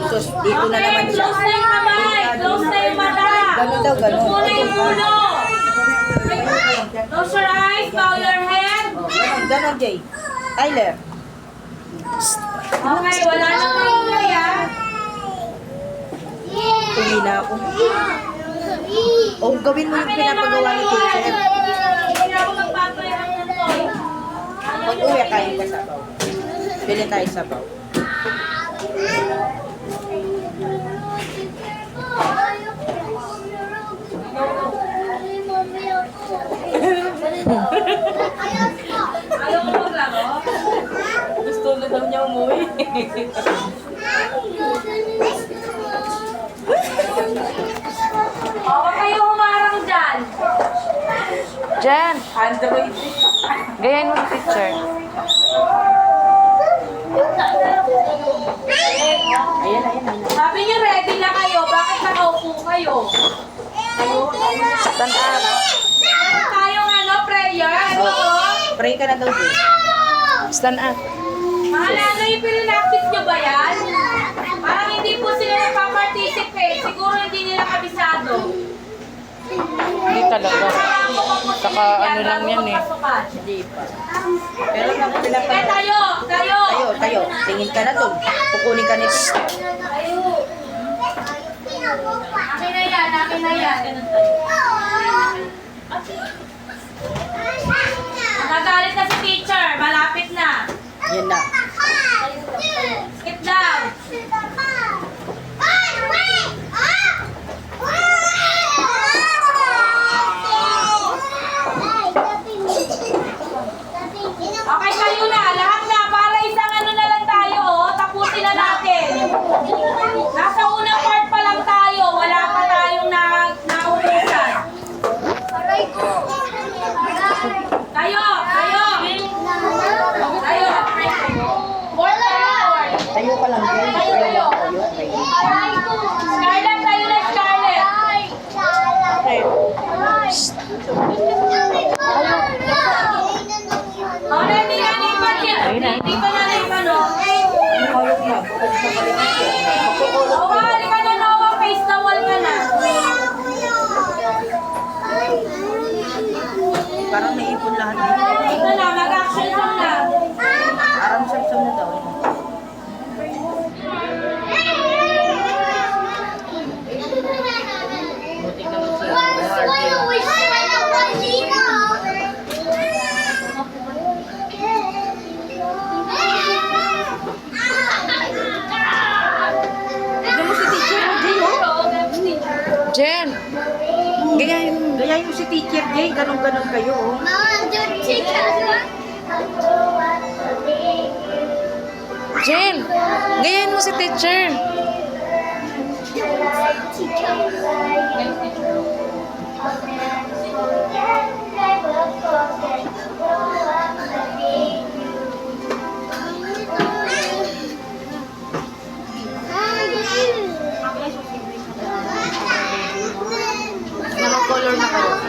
Sus, dito na naman siya. Close na yung kamay. Close na yung mata. Ganun daw, ganun. Muna yung ulo. Close your eyes. Bow your head. Ganun, Jay. Tyler. Okay, wala nang ingay ah. Tumila ako. O, gawin mo yung pinapagawa ni teacher. Hindi ako magpapayaran ng toy. Pag-uwi, kain ka sabaw. Bili tayo sabaw. Ayaw mo maglaro? Gusto na daw niya umuwi. Huwag kayo humarang dyan. Jen, Android. gayahin mo si teacher. Ayan, ayan. Sabi niyo ready na kayo. Bakit nakaupo kayo? Stand up. Meron tayong prayer. Ano to? Pray ka na daw, Jay. Stand up. Mga nanay, pinanaktis niyo ba yan? Parang hindi po sila nagpa-participate. Siguro hindi nila kabisado. Hindi talaga. Saka ano lang yan eh. Hindi pa. Pero naman nila pa. Eh, tayo! Tayo! Tayo, tayo. Tingin ka na doon. Kukunin ka nito. Tayo! Akin na yan, akin na yan. Nagagalit na si teacher. Malapit na. Yan na. Skip down. Okay, kayo na. Lahat na. Para isang ano na lang tayo, oh. Tapusin na natin. Nasa unang part pa lang tayo. Wala pa tayong nauusan. Tayo! Tayo! Tayo! Fourth pa lang, fourth. Tayo ka lang, Jay. Tayo, tayo. Scarlett, tayo na, Scarlett. Oh, ready na ni Ivan. Dito na ni Ivan, oh. Mayok na. Bukod sa paligid. Magkukulot. Oh, halika na, Noah. Face the wall ka na. Parang naipon lahat dito. Dito na, mag-action song na. Parang samsam na daw. Butik naman siya. Tignan mo si teacher, Jay, oh. Jen, gayahin mo. Gayahin mo si teacher, Jay. Ganon-ganon kayo, oh. Jen, gayahin mo si teacher. Naman color na kayo.